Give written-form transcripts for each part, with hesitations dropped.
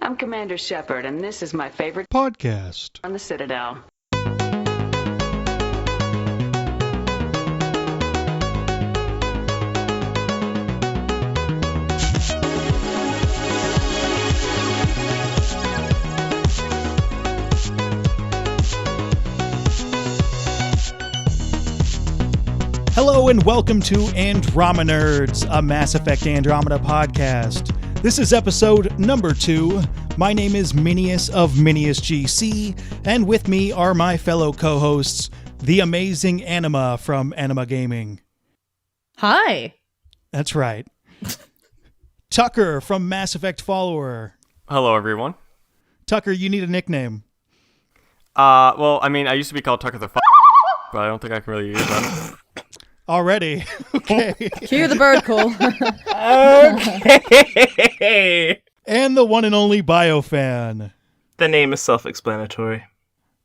I'm Commander Shepard, and this is my favorite podcast on the Citadel. Hello and welcome to Andromenerds, a Mass Effect Andromeda podcast. This is episode number 2. My name is Minius of Minius GC, and with me are my fellow co-hosts, the amazing Anima from Anima Gaming. Hi. That's right. Tucker from Mass Effect Follower. Hello, everyone. Tucker, you need a nickname. Well, I mean, I used to be called Tucker the but I don't think I can really use that. Already. Okay. Cue the bird call. Okay. And the one and only BioFan. The name is self-explanatory.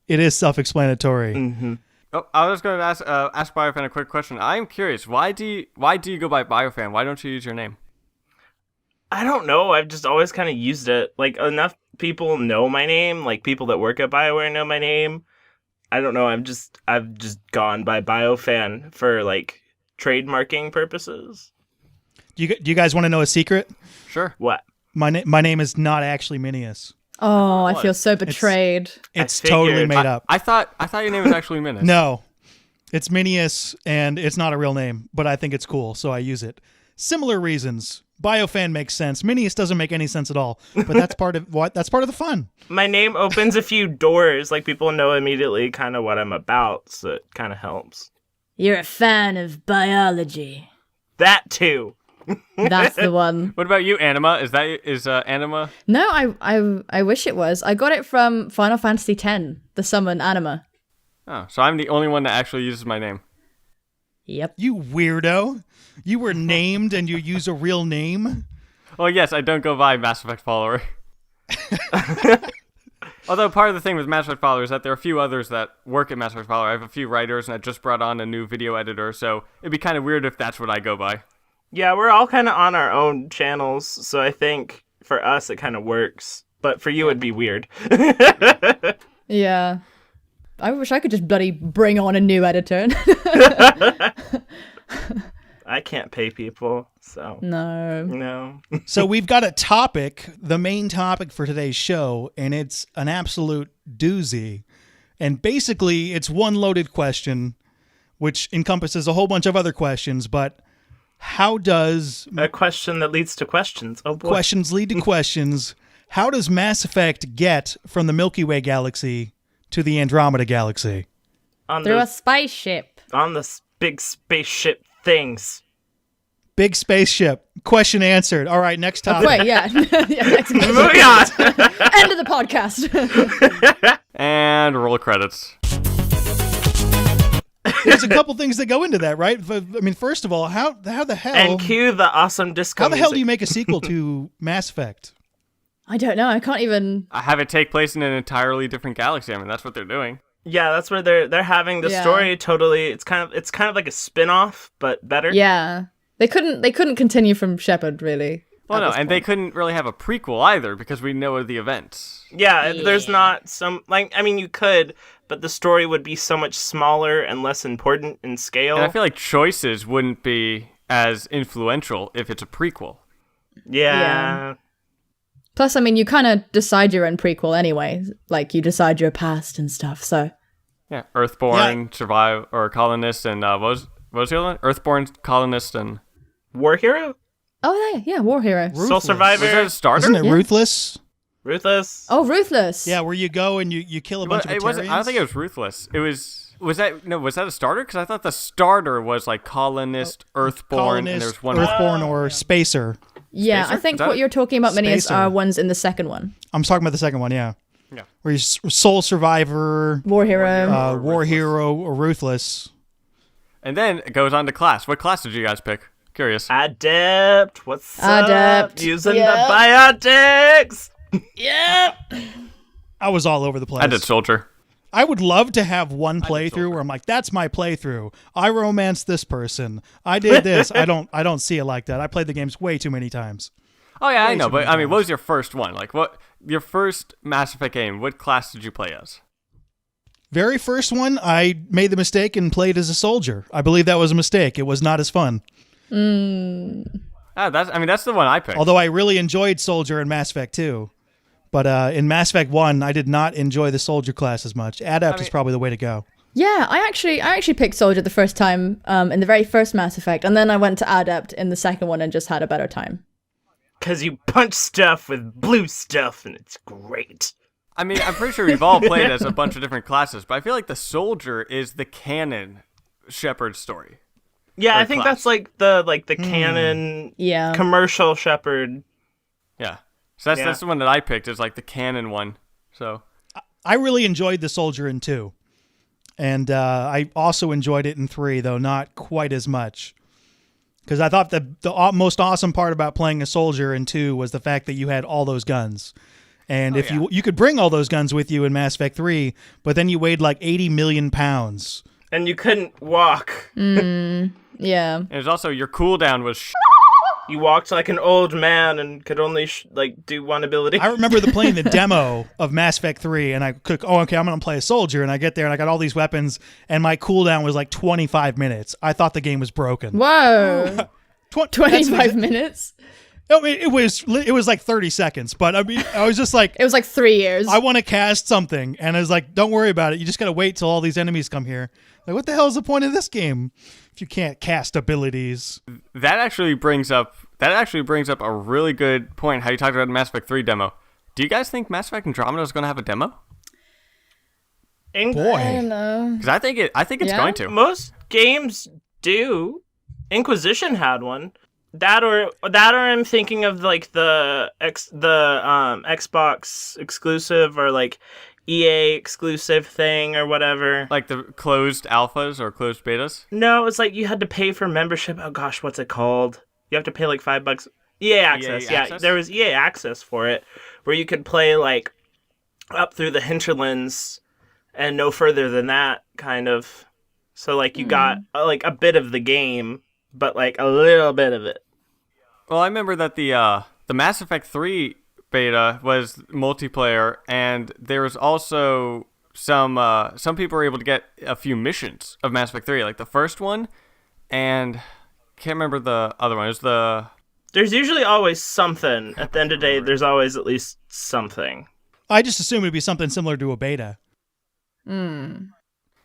It is self-explanatory. Mm-hmm. Oh, I was going to ask BioFan a quick question. I'm curious. Why do you go by BioFan? Why don't you use your name? I don't know. I've just always kind of used it. Like, enough people know my name. Like, people that work at BioWare know my name. I don't know. I've just gone by BioFan for, like, trademarking purposes. Do you guys want to know a secret? Sure. What? My name is not actually Minius. Oh, I feel so betrayed. It's I figured. totally made up. I thought your name was actually Minius. No, it's Minius, and it's not a real name, but I think it's cool, so I use it. Similar reasons. BioFan makes sense. Minius doesn't make any sense at all, but that's part of the fun. My name opens a few doors. Like, people know immediately kind of what I'm about, so it kind of helps. You're a fan of biology. That, too. That's the one. What about you, Anima? Is Anima? No, I wish it was. I got it from Final Fantasy X, the summon Anima. Oh, so I'm the only one that actually uses my name. Yep. You weirdo. You were named and you use a real name? Well, yes, I don't go by Mass Effect Follower. Although part of the thing with Mass Effect Follower is that there are a few others that work at Mass Effect Follower. I have a few writers, and I just brought on a new video editor, so it'd be kind of weird if that's what I go by. Yeah, we're all kind of on our own channels, so I think for us it kind of works. But for you, it'd be weird. Yeah. I wish I could just bloody bring on a new editor. I can't pay people, so... No. So we've got a topic, the main topic for today's show, and it's an absolute doozy. And basically, it's one loaded question, which encompasses a whole bunch of other questions, but how does... A question that leads to questions. Oh, boy. Questions lead to questions. How does Mass Effect get from the Milky Way galaxy to the Andromeda galaxy? Through a spaceship. On the big spaceship things. Big spaceship. Question answered. All right, next topic. Wait, yeah. Yeah, next Moving on. End of the podcast. And roll credits. There's a couple things that go into that, right? I mean, first of all, how the hell... And cue the awesome disco How the hell do you music. make a sequel to Mass Effect? I don't know. I can't even... I have it take place in an entirely different galaxy. I mean, that's what they're doing. Yeah, that's where they're having the story totally... It's kind of like a spin-off, but better. Yeah. They couldn't continue from Shepard, really. Well, no, and they couldn't really have a prequel either because we know the events. Yeah, there's not some... Like, I mean, you could, but the story would be so much smaller and less important in scale. And I feel like choices wouldn't be as influential if it's a prequel. Yeah. Plus, I mean, you kind of decide your own prequel anyway. Like, you decide your past and stuff, so... Yeah, Earthborn, Survive, or Colonist, and what was the other one? Earthborn, Colonist, and... War Hero? Oh, yeah, War Hero. Soul Survivor? Was that a starter? Isn't it Yeah. Ruthless? Ruthless? Oh, Ruthless. Yeah, where you go and you kill a bunch of It wasn't. I don't think it was Ruthless. It was... Was that a starter? Because I thought the starter was like Colonist, Earthborn, and there's one... Earthborn, or Spacer. Yeah, Spacer? I think Is that what it? you're talking about, Minius, Spacer. are ones in the second one. I'm talking about the second one, yeah. Yeah. Where you Soul Survivor, War Hero. War Hero, or Ruthless. And then it goes on to class. What class did you guys pick? Curious. Adept. What's Adept. up? Using Yep. the biotics. Yep. I was all over the place. I did Soldier. I would love to have one playthrough where I'm like, that's my playthrough. I romanced this person. I did this. I don't see it like that. I played the games way too many times. Oh yeah, I Way know, too but many I mean, what times. was your first one? Like, what your first Mass Effect game? What class did you play as? Very first one, I made the mistake and played as a soldier. I believe that was a mistake. It was not as fun. That's the one I picked. Although I really enjoyed soldier in Mass Effect 2. But in Mass Effect 1, I did not enjoy the soldier class as much. Adept is probably the way to go. Yeah, I actually picked Soldier the first time in the very first Mass Effect, and then I went to Adept in the second one and just had a better time. Because you punch stuff with blue stuff, and it's great. I mean, I'm pretty sure we've all played as a bunch of different classes, but I feel like the soldier is the canon Shepard story. Yeah, Or I think class. that's like the canon Yeah. commercial Shepard. Yeah. So that's the one that I picked, is like the canon one. So I really enjoyed the soldier in 2. And I also enjoyed it in 3, though not quite as much. Because I thought the most awesome part about playing a soldier in 2 was the fact that you had all those guns. And you could bring all those guns with you in Mass Effect 3, but then you weighed like 80 million pounds. And you couldn't walk. Yeah. and there's also your cooldown was You walked like an old man and could only do one ability. I remember playing the demo of Mass Effect 3, and I click, I'm going to play a soldier, and I get there, and I got all these weapons, and my cooldown was like 25 minutes. I thought the game was broken. Whoa. 25 minutes? I mean, it was like 30 seconds, but I mean, I was just like, It was like 3 years. I want to cast something, and I was like, don't worry about it. You just got to wait till all these enemies come here. Like, what the hell is the point of this game if you can't cast abilities? that actually brings up a really good point. How you talked about the Mass Effect 3 demo. Do you guys think Mass Effect Andromeda is going to have a demo? I Boy, don't know. Because I think it's Yeah? going to. Most games do. Inquisition had one. That or I'm thinking of like the Xbox exclusive or like EA exclusive thing or whatever. Like the closed alphas or closed betas. No, it's like you had to pay for membership. Oh gosh, what's it called? You have to pay like $5. EA Access. Yeah, Access? there was EA Access for it, where you could play like up through the hinterlands and no further than that, kind of. So like you got like a bit of the game, but like a little bit of it. Well, I remember that the Mass Effect 3 beta was multiplayer, and there was also some people were able to get a few missions of Mass Effect 3, like the first one, and can't remember the other one. It was There's usually always something. At the end of the day, there's always at least something. I just assumed it'd be something similar to a beta.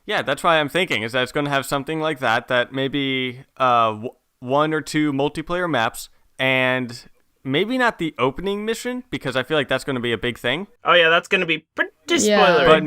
yeah, that's why I'm thinking is that it's going to have something like that maybe one or two multiplayer maps, and maybe not the opening mission, because I feel like that's going to be a big thing. Oh yeah, that's going to be pretty Yeah. spoilery. But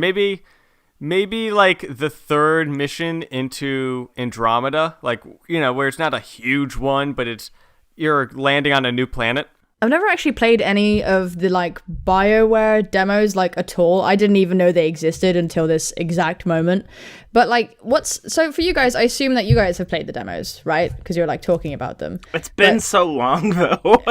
maybe like the third mission into Andromeda, like, where it's not a huge one, but you're landing on a new planet. I've never actually played any of the like BioWare demos like at all. I didn't even know they existed until this exact moment. But like, so for you guys, I assume that you guys have played the demos, right? Because you're like talking about them. It's been so long though.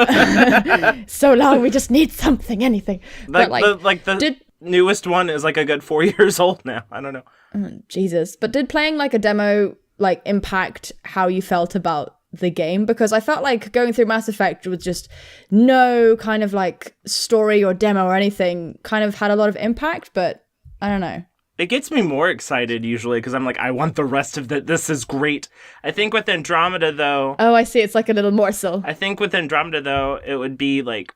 So long, we just need something, anything. But the newest one is like a good 4 years old now. I don't know. Jesus. But did playing like a demo like impact how you felt about the game? Because I felt like going through Mass Effect with just no kind of like story or demo or anything kind of had a lot of impact, but I don't know. It gets me more excited usually because I'm like, I want the rest of it. This is great. I think with Andromeda though, Oh, I see. It's like a little morsel. it would be like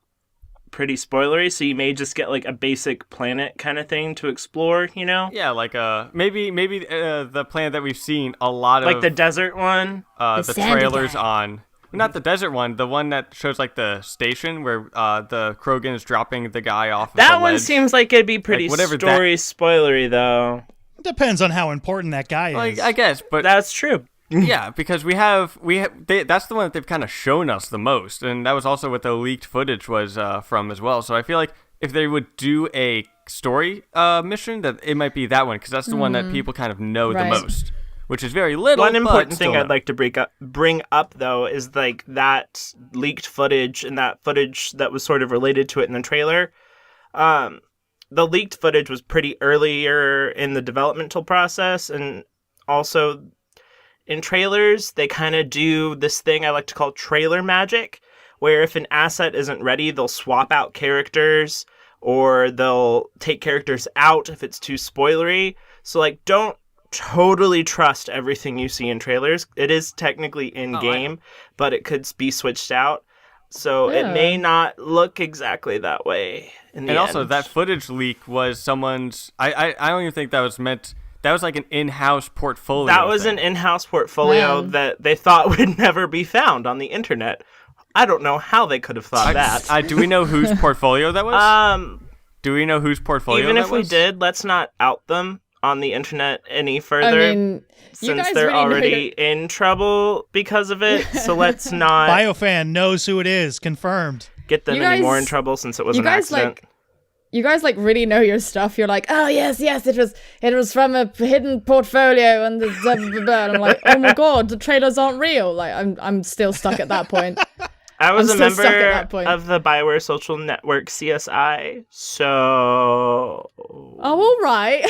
pretty spoilery, so you may just get like a basic planet kind of thing to explore, Yeah, like maybe the planet that we've seen a lot of, like the desert one. the sandy trailers guy. on. Not the desert one, the one that shows like the station where the Krogan is dropping the guy off of That the one ledge. seems like it'd be pretty Like, whatever story spoilery though. Depends on how important that guy is. Like, I guess, but That's true. yeah, because that's the one that they've kind of shown us the most, and that was also what the leaked footage was from as well. So I feel like if they would do a story mission, that it might be that one, because that's the one that people kind of know Right. the most, which is very little. One but important still thing I'd know. like to bring up though is like that leaked footage and that footage that was sort of related to it in the trailer. The leaked footage was pretty earlier in the developmental process, and also in trailers they kind of do this thing I like to call trailer magic, where if an asset isn't ready, they'll swap out characters, or they'll take characters out if it's too spoilery. So, like, don't totally trust everything you see in trailers. It is technically in-game, but it could be switched out. So it may not look exactly that way in the end. And also, that footage leak was someone's... I don't even think that was meant... That was like an in-house portfolio. That was an in-house portfolio that they thought would never be found on the internet. I don't know how they could have thought that. Do we know whose portfolio that was? Do we know whose portfolio even that if we was? did, let's not out them on the internet any further. I mean, since they're really already in trouble because of it. So let's not BioFan knows who it is. Confirmed. get them any more in trouble since it was an accident. You guys really know your stuff. You're like, oh yes, it was from a hidden portfolio and the blah, blah, blah. And I'm like, oh my god, the trailers aren't real. Like I'm still stuck at that point. I was a member of of the BioWare social network CSI, so... Oh, all right.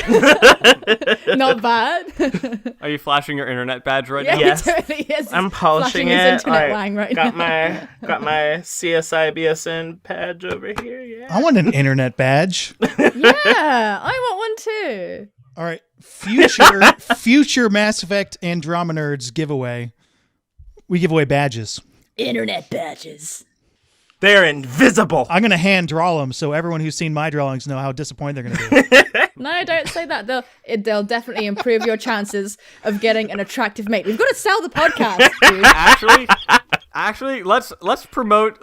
Not bad. Are you flashing your internet badge right Yeah, now? Yes. he totally is. I'm polishing his it. internet wang right got now. got my CSI BSN badge over here. Yeah. I want an internet badge. Yeah, I want one too. All right, future Mass Effect Andromenerds giveaway. We give away badges. Internet badges. They're invisible. I'm gonna hand draw them so everyone who's seen my drawings know how disappointed they're gonna be. No, don't say that. They'll definitely improve your chances of getting an attractive mate. We've got to sell the podcast, dude. Actually, let's promote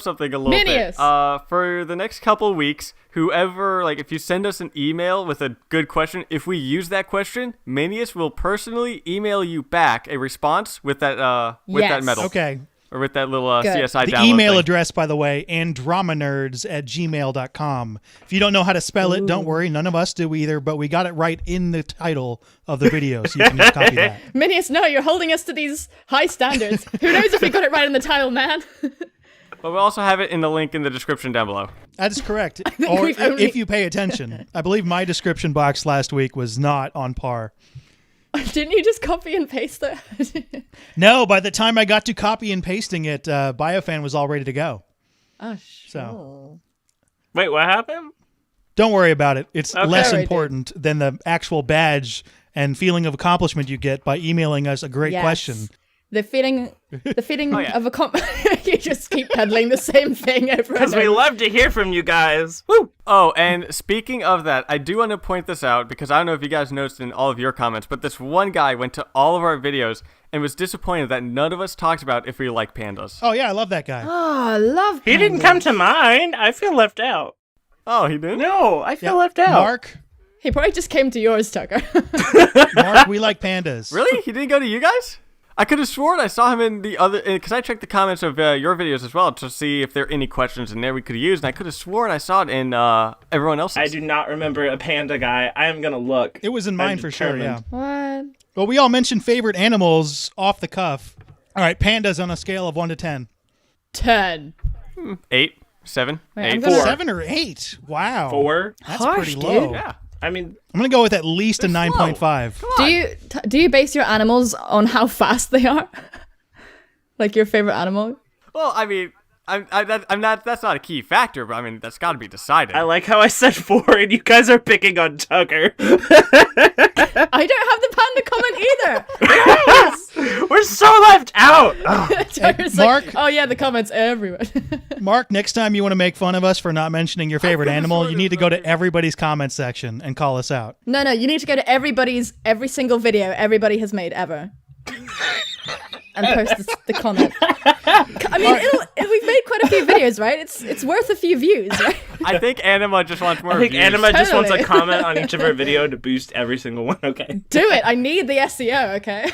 something a little Minius. bit. For the next couple weeks, whoever, like, if you send us an email with a good question, if we use that question, Minius will personally email you back a response with that that medal. Okay. Or with that little Good. CSI The download email thing. address, by the way, andromenerds@gmail.com. If you don't know how to spell it, don't worry. None of us do either, but we got it right in the title of the video, so you can just copy that. Minius, no, you're holding us to these high standards. Who knows if we got it right in the title, man? But we'll also have it in the link in the description down below. That is correct. Or we've only- if you pay attention. I believe my description box last week was not on par. Didn't you just copy and paste it? No, by the time I got to copy and pasting it, BioFan was all ready to go. Oh, sure. So Wait, what happened? don't worry about it. It's less Sorry, important than the actual badge and feeling of accomplishment you get by emailing us a great Yes. question. The feeling yeah. of you just keep peddling the same thing over and Because we over. love to hear from you guys. Woo! Oh, and speaking of that, I do want to point this out because I don't know if you guys noticed in all of your comments, but this one guy went to all of our videos and was disappointed that none of us talked about if we like pandas. Oh, yeah, I love that guy. Oh, I love He didn't come to mine. I feel left out. Oh, he didn't? No, I feel left out. Mark, He probably just came to yours, Tucker. Mark, we like pandas. Really? He didn't go to you guys? I could have sworn I saw him in the other, because I checked the comments of your videos as well to see if there are any questions in there we could use, and I could have sworn I saw it in everyone else's. I do not remember a panda guy. I am going to look. It was in mine for sure, yeah. determined. What? Well, we all mentioned favorite animals off the cuff. All right, pandas on a scale of 1 to 10. 10. 8, 7, Wait, 8, I'm gonna- 4. 7 or 8? Wow. 4. That's Harsh, pretty dude. low. Yeah. I mean, I'm going to go with at least a They're slow. 9.5. Do you base your animals on how fast they are? Like your favorite animal? Well, I mean, I'm not. That's not a key factor, but I mean, that's got to be decided. I like how I said 4 and you guys are picking on Tucker. I don't have the panda comment either. We're so left out. Oh, Tucker's Mark? like, oh yeah, the comments everywhere. Mark, next time you want to make fun of us for not mentioning your favorite animal, you need to go to everybody's comment section and call us out. No, you need to go to every single video everybody has made ever. And post the comment. I mean, we've made quite a few videos, right? It's worth a few views, right? I think Anima just wants more I think views. Anima just wants a Totally. comment on each of our video to boost every single one. Okay. Do it. I need the SEO, okay?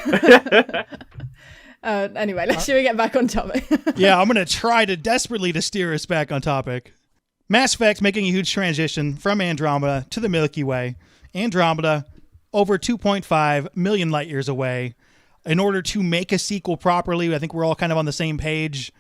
Anyway, should we get back on topic? Yeah, I'm going to try to desperately to steer us back on topic. Mass Effect making a huge transition from Andromeda to the Milky Way. Andromeda, over 2.5 million light years away. In order to make a sequel properly, I think we're all kind of on the same page.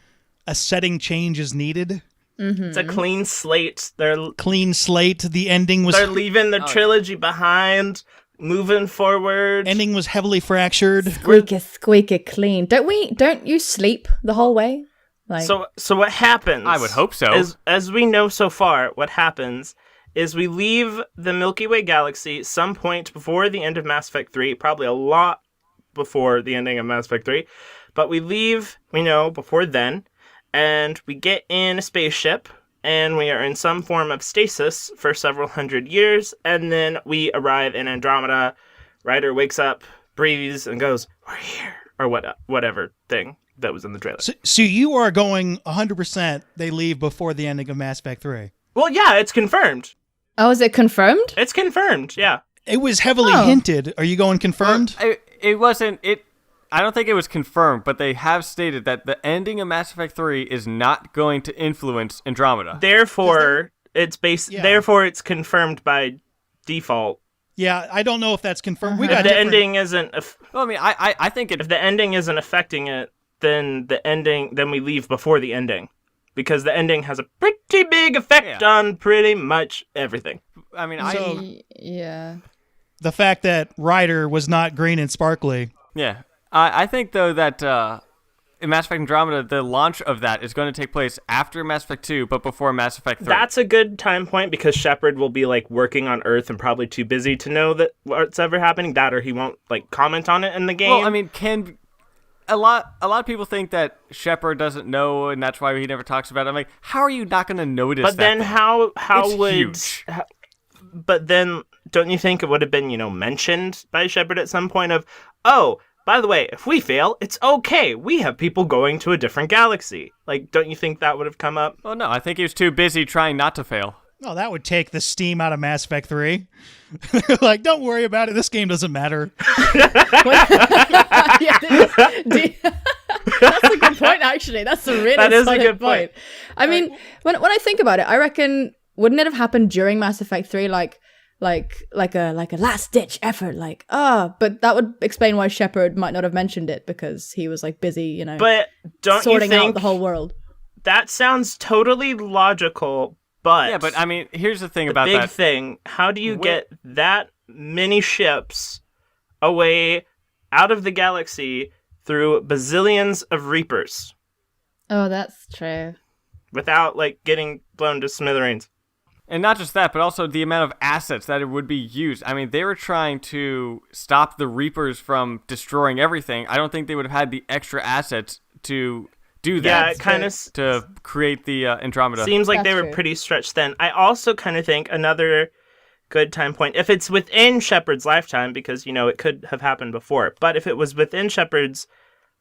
A setting change is needed. It's a clean slate. They're Clean slate. The ending was leaving the trilogy behind, moving forward. ending was heavily fractured. Squeaky clean. Don't you sleep the whole way? Like, So what happens? I would hope so. As we know so far, what happens is we leave the Milky Way galaxy some point before the end of Mass Effect 3, probably a lot before the ending of Mass Effect 3, but we leave, we know, before then, and we get in a spaceship, and we are in some form of stasis for several hundred years, and then we arrive in Andromeda. Ryder wakes up, breathes, and goes, "We're here," or whatever thing that was in the trailer. So you are going 100% they leave before the ending of Mass Effect 3. Well, yeah, it's confirmed. oh, is it confirmed? It's confirmed, yeah. It was heavily hinted. Are you going confirmed? It wasn't. I don't think it was confirmed, but they have stated that the ending of Mass Effect 3 is not going to influence Andromeda. Therefore, Therefore, it's confirmed by default. Yeah, I don't know if that's confirmed. We If got the different... ending isn't, Well, I mean, I think if the ending isn't affecting it, then we leave before the ending, because the ending has a pretty big effect on pretty much everything. I mean, Yeah. The fact that Ryder was not green and sparkly. Yeah. I think, though, that in Mass Effect Andromeda, the launch of that is going to take place after Mass Effect 2, but before Mass Effect 3. That's a good time point, because Shepard will be, like, working on Earth and probably too busy to know that what's ever happening. That, or he won't, like, comment on it in the game. Well, I mean, a lot of people think that Shepard doesn't know, and that's why he never talks about it. I'm like, how are you not going to notice that? But then how It's would... huge. But then, don't you think it would have been, mentioned by Shepard at some point of, oh, by the way, if we fail, it's okay. We have people going to a different galaxy. Like, don't you think that would have come up? Well, no, I think he was too busy trying not to fail. Oh, that would take the steam out of Mass Effect 3. Like, don't worry about it. This game doesn't matter. Yeah, that's a good point, actually. That's a really That is a solid good point. I mean, when I think about it, I reckon, wouldn't it have happened during Mass Effect 3, like a last ditch effort, but that would explain why Shepard might not have mentioned it, because he was like busy, But don't you sorting think out the whole world. that sounds totally logical? But Yeah, but I mean, here's the thing the about big that. thing: how do you get that many ships away out of the galaxy through bazillions of Reapers Oh, that's true. without like getting blown to smithereens? And not just that, but also the amount of assets that it would be used. I mean, they were trying to stop the Reapers from destroying everything. I don't think they would have had the extra assets to do that. Yeah, it kind of to create the Andromeda. seems like That's they were true. pretty stretched then. I also kind of think another good time point, if it's within Shepard's lifetime, because, it could have happened before, but if it was within Shepard's,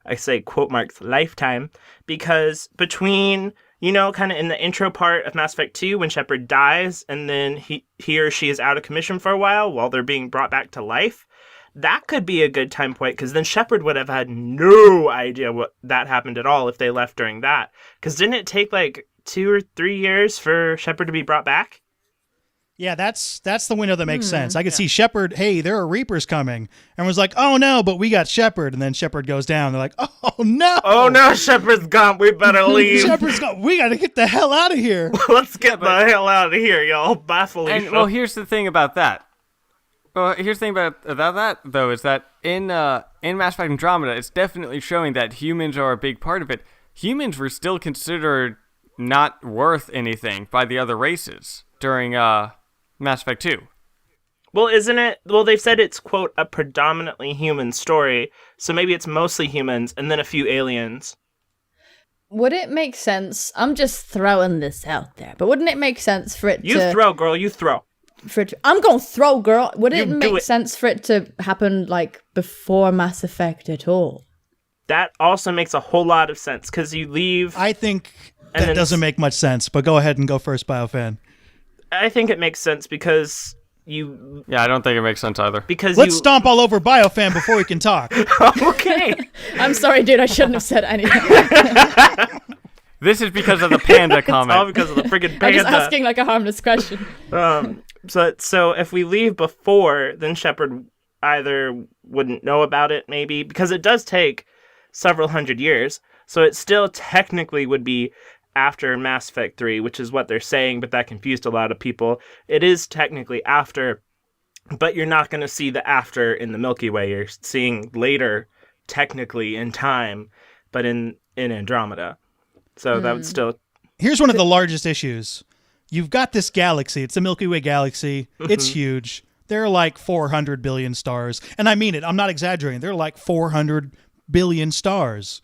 I say quote marks, lifetime, because between, kind of in the intro part of Mass Effect 2, when Shepard dies, and then he or she is out of commission for a while they're being brought back to life, that could be a good time point, because then Shepard would have had no idea what that happened at all if they left during that. Because didn't it take like 2 or 3 years for Shepard to be brought back? Yeah, that's the window that makes sense. I could see Shepard, hey, there are Reapers coming. And was like, oh no, but we got Shepard. And then Shepard goes down. They're like, oh no. Oh no, Shepard's gone. We better leave. Shepard's gone. We got to get the hell out of here. Let's get the hell out of here, y'all. Bye, Felicia. And well, here's the thing about that. Well, here's the thing about that though, is that in Mass Effect Andromeda, it's definitely showing that humans are a big part of it. Humans were still considered not worth anything by the other races during Mass Effect 2. Well, isn't it? Well, they've said it's, quote, a predominantly human story, so maybe it's mostly humans and then a few aliens. Would it make sense? I'm just throwing this out there, but wouldn't it make sense for it You to... throw, girl, you throw. I'm gonna throw, girl. Would it You do make it. sense for it to happen, like, before Mass Effect at all? That also makes a whole lot of sense, because you leave... I think And that then- doesn't make much sense, but go ahead and go first, BioFan. I think it makes sense because you... Yeah, I don't think it makes sense either. Because Let's you... stomp all over BioFan before we can talk. Okay. I'm sorry, dude. I shouldn't have said anything. This is because of the panda All comment. because of the friggin' I'm just panda. asking, like, a harmless question. So if we leave before, then Shepard either wouldn't know about it, maybe, because it does take several hundred years, so it still technically would be after Mass Effect 3, which is what they're saying, but that confused a lot of people. It is technically after, but you're not going to see the after in the Milky Way. You're seeing later, technically, in time, but in Andromeda. So that would still... Here's one of the largest issues. You've got this galaxy. It's the Milky Way galaxy. It's huge. There are like 400 billion stars. And I mean it. I'm not exaggerating. There are like 400 billion stars.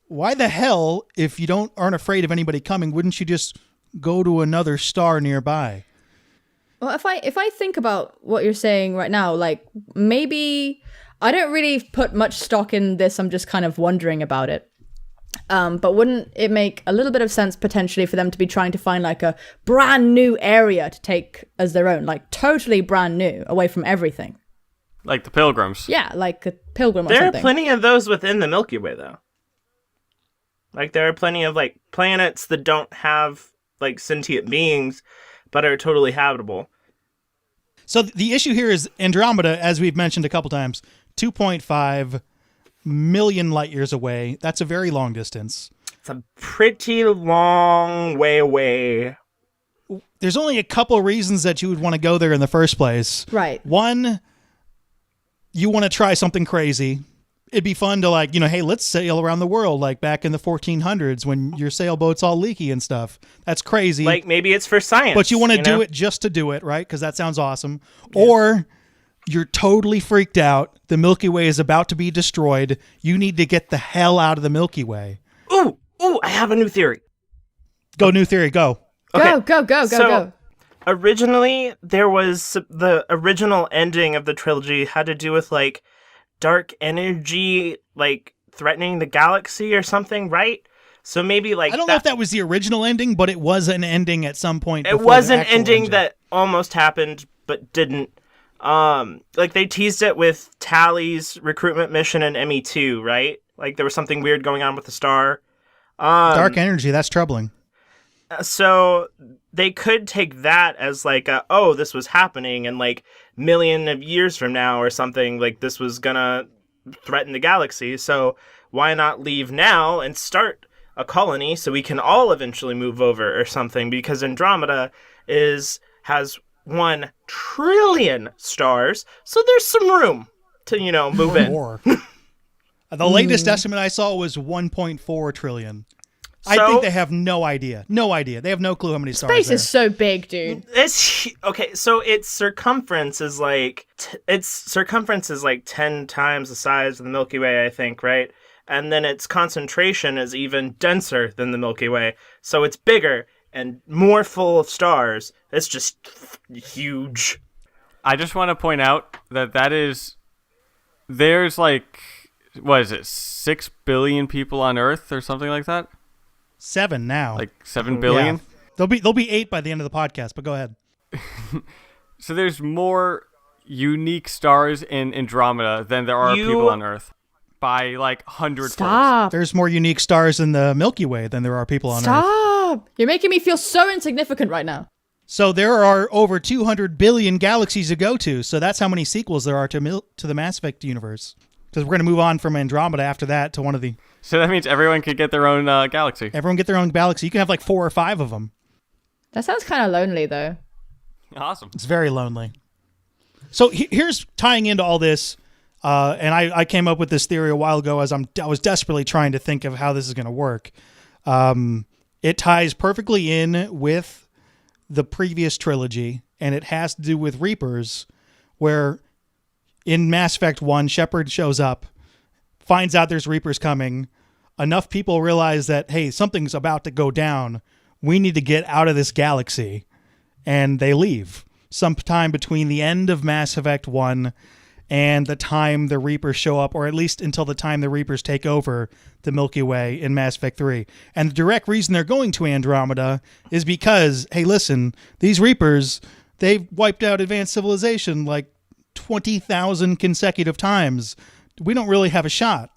Why the hell, if you aren't afraid of anybody coming, wouldn't you just go to another star nearby? Well, if I think about what you're saying right now, like maybe I don't really put much stock in this. I'm just kind of wondering about it. But wouldn't it make a little bit of sense potentially for them to be trying to find like a brand new area to take as their own, like totally brand new, away from everything? Like the Pilgrims. Yeah, like a pilgrim or There something. are plenty of those within the Milky Way, though. Like, there are plenty of, like, planets that don't have, like, sentient beings, but are totally habitable. So the issue here is Andromeda, as we've mentioned a couple times, 2.5 million light years away. That's a very long distance. It's a pretty long way away. There's only a couple reasons that you would want to go there in the first place. Right. One, you want to try something crazy. It'd be fun to like, hey, let's sail around the world like back in the 1400s when your sailboat's all leaky and stuff. That's crazy. Like, maybe it's for science. But you want to do it just to do it, right? Because that sounds awesome. Yeah. Or you're totally freaked out. The Milky Way is about to be destroyed. You need to get the hell out of the Milky Way. Ooh, I have a new theory. New theory, go. Okay. Go. Originally, there was the original ending of the trilogy had to do with like dark energy, like threatening the galaxy or something, right? So maybe like I don't know if that was the original ending, but it was an ending at some point. It was an ending that almost happened but didn't. Like they teased it with Tally's recruitment mission in ME2, right? Like there was something weird going on with the star. Dark energy, that's troubling. So they could take that as like this was happening and like million of years from now or something, like this was gonna threaten the galaxy. So why not leave now and start a colony so we can all eventually move over or something? Because Andromeda has 1 trillion stars, so there's some room to move in. More. The latest estimate I saw was 1.4 trillion. I think they have no idea. No idea. They have no clue how many stars Space there. is so big, dude. So its circumference is like 10 times the size of the Milky Way, I think, right? And then its concentration is even denser than the Milky Way. So it's bigger and more full of stars. It's just huge. I just want to point out there's like, what is it, 6 billion people on Earth or something like that? 7 now. Like 7 billion? Yeah. There'll be 8 by the end of the podcast, but go ahead. So there's more unique stars in Andromeda than there are people on Earth. By like 100 Stop. There's more unique stars in the Milky Way than there are people on Earth. Stop. You're making me feel so insignificant right now. So there are over 200 billion galaxies to go to. So that's how many sequels there are to the Mass Effect universe. Because we're going to move on from Andromeda after that to one of the... So that means everyone could get their own galaxy. Everyone get their own galaxy. You can have like 4 or 5 of them. That sounds kind of lonely, though. Awesome. It's very lonely. So here's tying into all this, and I came up with this theory a while ago as I was desperately trying to think of how this is going to work. It ties perfectly in with the previous trilogy, and it has to do with Reapers, where in Mass Effect 1, Shepard shows up, finds out there's Reapers coming. Enough people realize that, hey, something's about to go down. We need to get out of this galaxy. And they leave. Sometime between the end of Mass Effect 1 and the time the Reapers show up, or at least until the time the Reapers take over the Milky Way in Mass Effect 3. And the direct reason they're going to Andromeda is because, hey, listen, these Reapers, they've wiped out advanced civilization like 20,000 consecutive times. We don't really have a shot.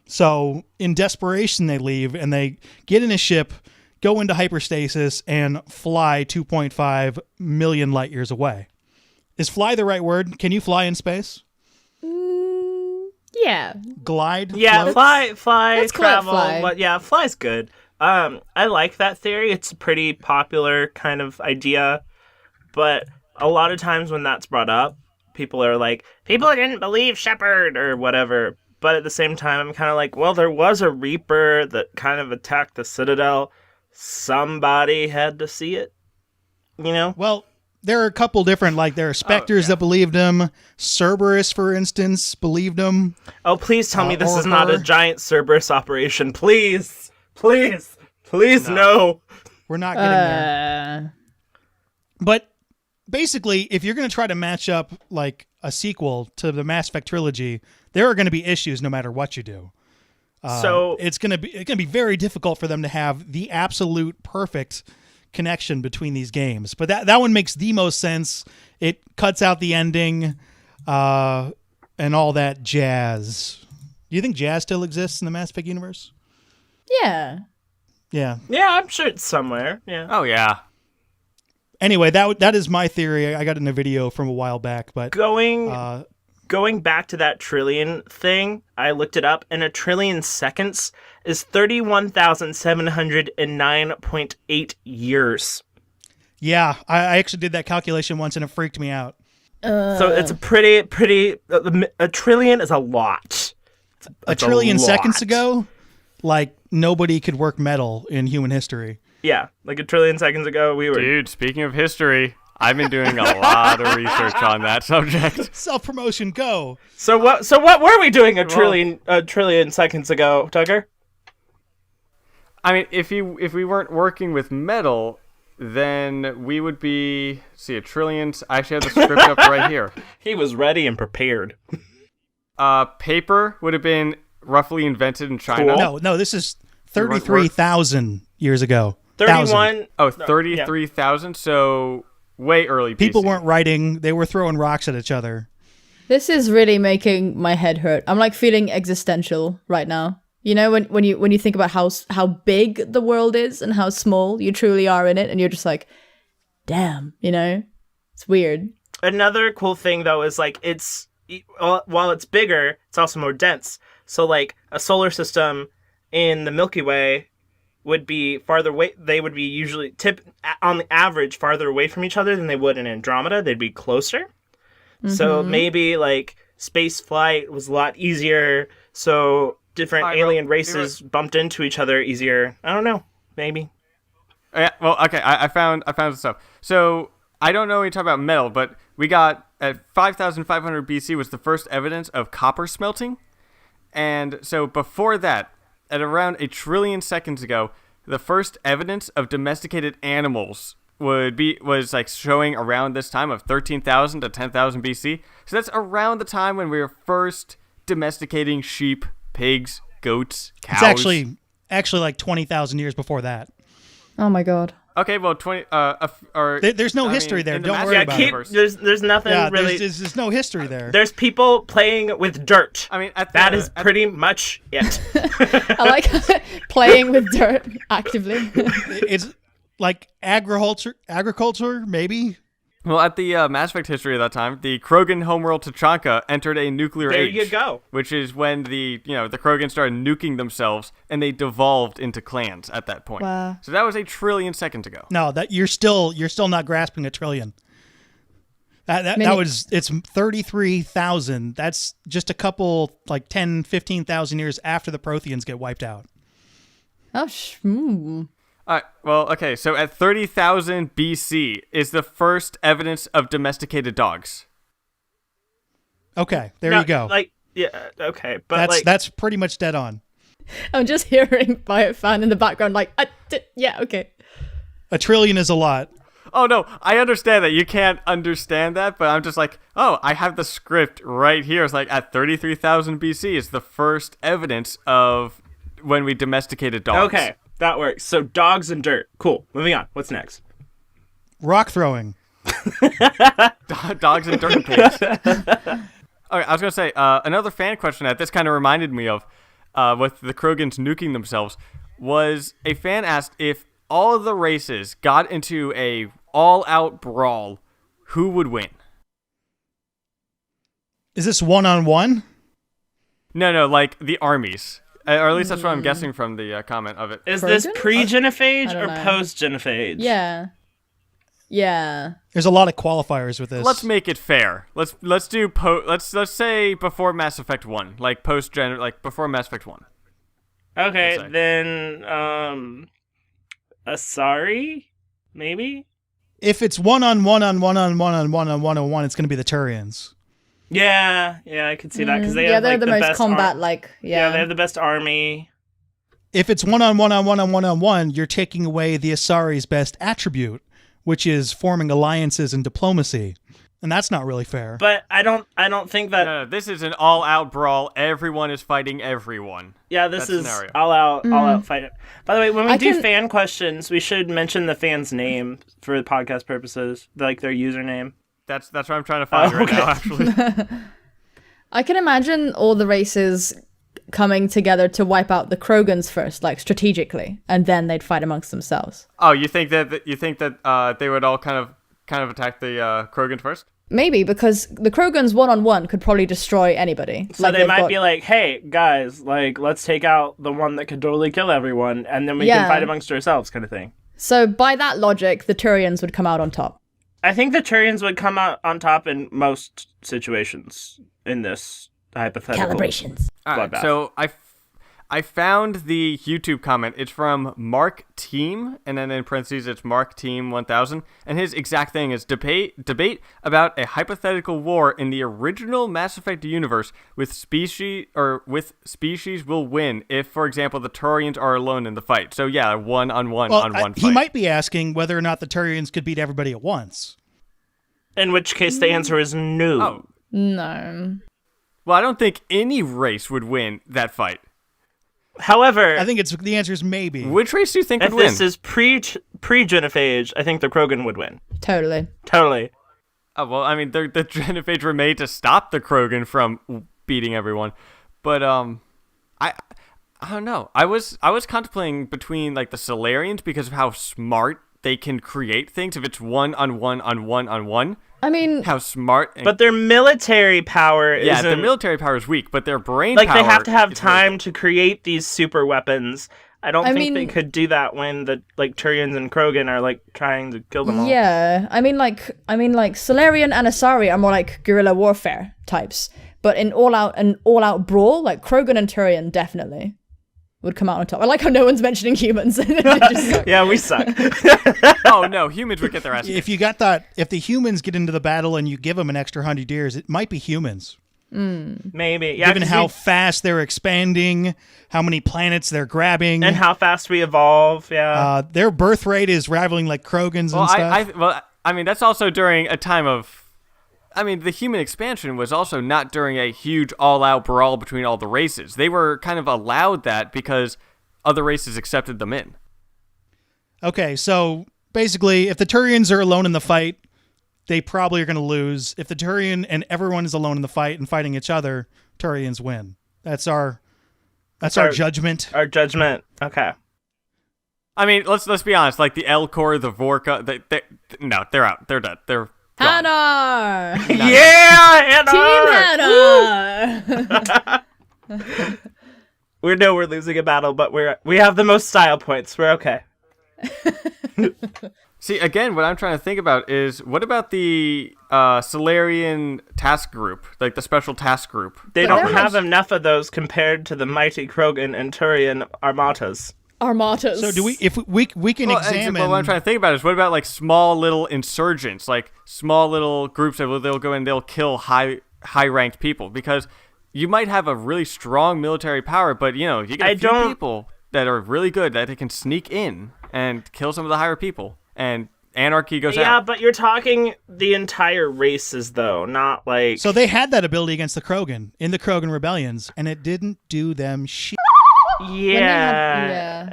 So in desperation, they leave and they get in a ship, go into hyperstasis, and fly 2.5 million light years away. Is fly the right word? Can you fly in space? Yeah. Glide? Yeah, float? fly, Let's call it travel. fly. But yeah, fly's good. I like that theory. It's a pretty popular kind of idea. But a lot of times when that's brought up, people are like, people didn't believe Shepard or whatever. but at the same time, I'm kind of like, well, there was a Reaper that kind of attacked the Citadel. Somebody had to see it, you know? Well, there are a couple different, like, there are Spectres that believed him. Cerberus, for instance, believed him. Oh, please tell me this or is not a her. giant Cerberus operation. Please. No. We're not getting there. But basically, if you're going to try to match up, like, a sequel to the Mass Effect trilogy, there are going to be issues no matter what you do. So it's going to be very difficult for them to have the absolute perfect connection between these games. But that one makes the most sense. It cuts out the ending and all that jazz. Do you think jazz still exists in the Mass Effect universe? Yeah. Yeah. yeah, I'm sure it's somewhere. Yeah. Oh yeah. Anyway, that is my theory. I got in a video from a while back, but Going back to that trillion thing, I looked it up, and a trillion seconds is 31,709.8 years. yeah, I actually did that calculation once and it freaked me out. So it's a pretty. A trillion is a lot. A trillion seconds ago, like, nobody could work metal in human history. Yeah, like a trillion seconds ago, we were. Dude, speaking of history, I've been doing a lot of research on that subject. Self-promotion, go. So what were we doing a trillion seconds ago, Tucker? I mean, if we weren't working with metal, then we would be a trillion. I actually have the script up right here. He was ready and prepared. Paper would have been roughly invented in China. Cool. No, this is 33,000 years ago. 31. Oh, 33,000. So way early. People BC. weren't writing; they were throwing rocks at each other. This is really making my head hurt. I'm like feeling existential right now. You know, when you think about how big the world is and how small you truly are in it, and you're just like, damn, you know, it's weird. Another cool thing though is like while it's bigger, it's also more dense. So like a solar system in the Milky Way would be farther away. They would be usually on the average farther away from each other than they would in Andromeda. They'd be closer. Mm-hmm. So maybe like space flight was a lot easier. So different alien races bumped into each other easier. I don't know. Maybe. Yeah. Well, okay. I found the stuff. So I don't know when you talk about metal, but we got at 5,500 BC was the first evidence of copper smelting, and so before that, at around a trillion seconds ago, the first evidence of domesticated animals was like showing around this time of 13,000 to 10,000 BC. So that's around the time when we were first domesticating sheep, pigs, goats, cows. It's actually like 20,000 years before that. Oh my god. Okay, well, 20. There's no history there. Don't worry about it. There's nothing really. There's no history there. There's people playing with dirt. I mean, that is pretty much it. I like playing with dirt actively. It's like agriculture, maybe. Well, at the Mass Effect history of that time, the Krogan homeworld Tachanka entered a nuclear age. There you go. Which is when the Krogan started nuking themselves, and they devolved into clans at that point. Wow. So that was a trillion seconds ago. No, that you're still not grasping a trillion. It's 33,000. That's just a couple, like 10, 15,000 years after the Protheans get wiped out. Oh, All right, well, okay, so at 30,000 BC is the first evidence of domesticated dogs. Okay, there you go. Okay, but that's pretty much dead on. I'm just hearing BioFan in the background, like, yeah, okay. A trillion is a lot. Oh, no, I understand that. You can't understand that, but I'm just like, oh, I have the script right here. It's like at 33,000 BC is the first evidence of when we domesticated dogs. Okay. That works. So dogs and dirt. Cool. Moving on. What's next? Rock throwing. Dogs and dirt pigs. Okay, I was going to say, another fan question that this kind of reminded me of, with the Krogans nuking themselves, was a fan asked if all of the races got into a all-out brawl, who would win? Is this one-on-one? No, like the armies. Or at least that's what I'm guessing from the comment of it. Is this pre-genophage I or don't know. post-genophage? Yeah. Yeah. There's a lot of qualifiers with this. Let's make it fair. Let's do let's say before Mass Effect 1, like before Mass Effect 1. Okay, then Asari, maybe? If it's one-on-one, it's going to be the Turians. Yeah, I could see that because they yeah, have they're like the most best combat yeah, they have the best army. If it's one-on-one, you're taking away the Asari's best attribute, which is forming alliances and diplomacy. And that's not really fair. But I don't think that. No, this is an all-out brawl. Everyone is fighting everyone. Yeah, this is scenario. all out fight. By the way, when we I do can- fan questions, we should mention the fan's name for podcast purposes, like their username. That's what I'm trying to find right now, actually. I can imagine all the races coming together to wipe out the Krogans first, like strategically, and then they'd fight amongst themselves. Oh, you think that they would all kind of attack the Krogan first? Maybe, because the Krogans one-on-one could probably destroy anybody. So they might be like, hey, guys, like, let's take out the one that could totally kill everyone, and then we can fight amongst ourselves, kind of thing. So by that logic, the Turians would come out on top. I think the Turians would come out on top in most situations in this hypothetical. Calibrations. All right, bloodbath. so I found the YouTube comment. It's from Mark Team, and then in parentheses it's Mark Team 1000, and his exact thing is debate about a hypothetical war in the original Mass Effect universe with species will win if, for example, the Turians are alone in the fight. So yeah, one-on-one fight. He might be asking whether or not the Turians could beat everybody at once. In which case the answer is no. Oh. No. Well, I don't think any race would win that fight. However, I think the answer is maybe. Which race do you think if would win? this is pre-Genophage, I think the Krogan would win. Totally. Totally. Oh, well, I mean, the Genophage were made to stop the Krogan from beating everyone, but I don't know. I was contemplating between like the Solarians because of how smart they can create things. If it's one-on-one, I mean, how smart. But their military power yeah, isn't... their military power is weak, but their brain like, power. they have to have is very time good. to create these super weapons. I don't think they could do that when the like Turians and Krogan are like trying to kill them all. yeah. I mean, like Solarian and Asari are more like guerrilla warfare types. But in all out brawl, like Krogan and Turian definitely would come out on top. I like how no one's mentioning humans. They just suck. Yeah, we suck. Oh no, humans would get their ass kicked. If you got that, if the humans get into the battle and you give them an extra 100 years, it might be humans. Maybe. Yeah, Given how fast they're expanding, how many planets they're grabbing, and how fast we evolve. Yeah. their birth rate is rivaling like Krogan's Well, and stuff. I mean, that's also during a time of. I mean, the human expansion was also not during a huge all-out brawl between all the races. They were kind of allowed that because other races accepted them in. Okay, so basically, if the Turians are alone in the fight, they probably are going to lose. If the Turian and everyone is alone in the fight and fighting each other, Turians win. That's our judgment. Our judgment. Okay. I mean, let's be honest. Like the Elcor, the Vorka, they're out. They're dead. They're gone. Hanar! Yeah, Team Hanar! We know we're losing a battle, but we have the most style points. We're okay. See, again, what I'm trying to think about is what about the Solarian task group, like the special task group? They But don't they're have much- enough of those compared to the mighty Krogan and Turian armatas. Armatas. So do we? If we can examine. Well, what I'm trying to think about is what about like small little insurgents, like small little groups that they'll go and they'll kill high ranked people, because you might have a really strong military power, but you get a few people that are really good that they can sneak in and kill some of the higher people, and anarchy goes out. Yeah, but you're talking the entire races, though, not like... So they had that ability against the Krogan in the Krogan rebellions, and it didn't do them shit. Yeah.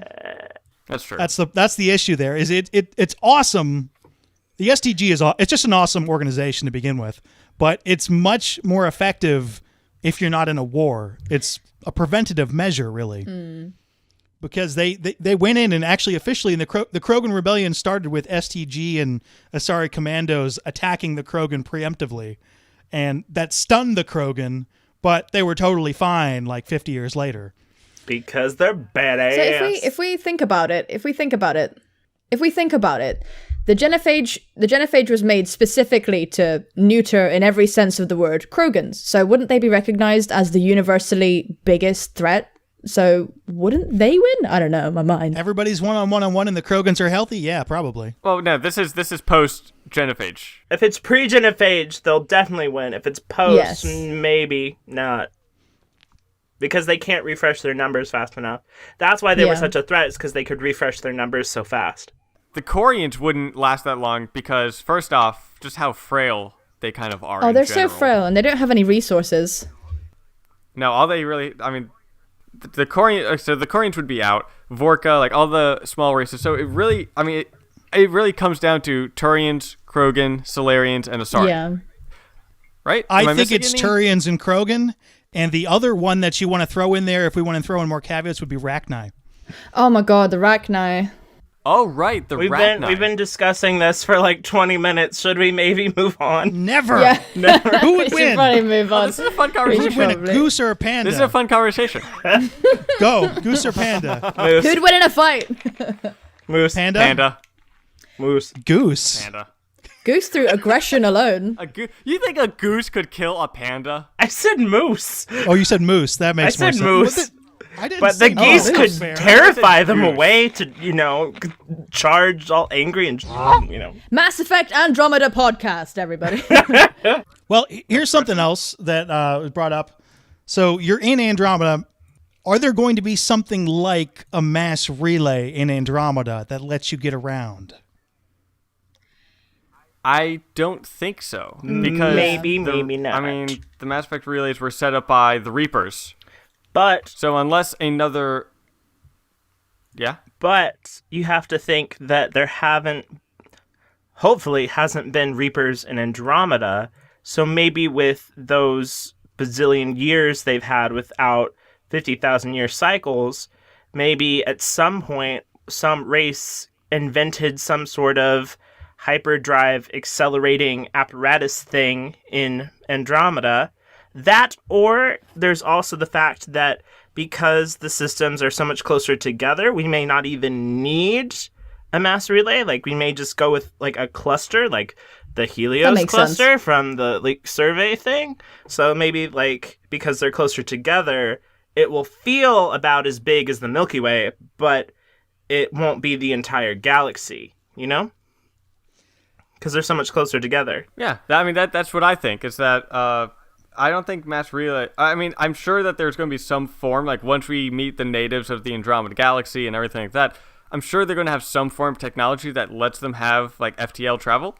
That's true. That's the issue. There is it's awesome. The STG it's just an awesome organization to begin with, but it's much more effective if you're not in a war. It's a preventative measure, really. Because they went in and actually officially, the Krogan Rebellion started with STG and Asari commandos attacking the Krogan preemptively, and that stunned the Krogan, but they were totally fine like 50 years later. Because they're badass. So if we think about it, The genophage was made specifically to neuter, in every sense of the word, Krogans. So wouldn't they be recognized as the universally biggest threat? So wouldn't they win? I don't know, my mind. Everybody's one-on-one and the Krogans are healthy? Yeah, probably. Well, no, this is post-genophage. If it's pre-genophage, they'll definitely win. If it's post, Yes. maybe not. Because they can't refresh their numbers fast enough. That's why they were such a threat, is because they could refresh their numbers so fast. The Corians wouldn't last that long because, first off, just how frail they kind of are. Oh, in they're general. so frail, and they don't have any resources. No, all they really, I mean, the Corian, so the Corians would be out. Vorka, like all the small races. So it really, I mean, it really comes down to Turians, Krogan, Solarians, and Asari. Yeah. Right? I Am think missing it's any? Turians and Krogan, and the other one that you want to throw in there, if we want to throw in more caveats, would be Rachni. Oh my god, the Rachni. Oh, right, the Rachni. We've been discussing this for like 20 minutes. Should we maybe move on? Never. Yeah. Who We would should win? probably move on. This is a fun Who would conversation. win, a Probably. goose or a panda? This is a fun conversation. Go, goose or panda? Moose. Who'd win in a fight? Moose. Panda? Panda. Moose. Goose. Panda. Goose through aggression alone. You think a goose could kill a panda? I said moose. Oh, you said moose. That makes I more said sense. moose. What the- I didn't But say the geese moose. could Fair. terrify them goose. away to, charge all angry and, Mass Effect Andromeda podcast, everybody. Well, here's something else that was brought up. So you're in Andromeda. Are there going to be something like a mass relay in Andromeda that lets you get around? I don't think so. Because Maybe, maybe not. I mean, the Mass Effect relays were set up by the Reapers. But So unless another... Yeah? But you have to think that there hopefully hasn't been Reapers in Andromeda, so maybe with those bazillion years they've had without 50,000-year cycles, maybe at some point some race invented some sort of hyperdrive accelerating apparatus thing in Andromeda. That, or there's also the fact that because the systems are so much closer together, we may not even need a mass relay. Like, we may just go with, like, a cluster, like the Helios makes cluster sense. from the, like, survey thing. So maybe, like, because they're closer together, it will feel about as big as the Milky Way, but it won't be the entire galaxy, you know? Because they're so much closer together. Yeah, that's what I think, is that... I don't think mass relay... I mean, I'm sure that there's going to be some form, like once we meet the natives of the Andromeda Galaxy and everything like that, I'm sure they're going to have some form of technology that lets them have, like, FTL travel.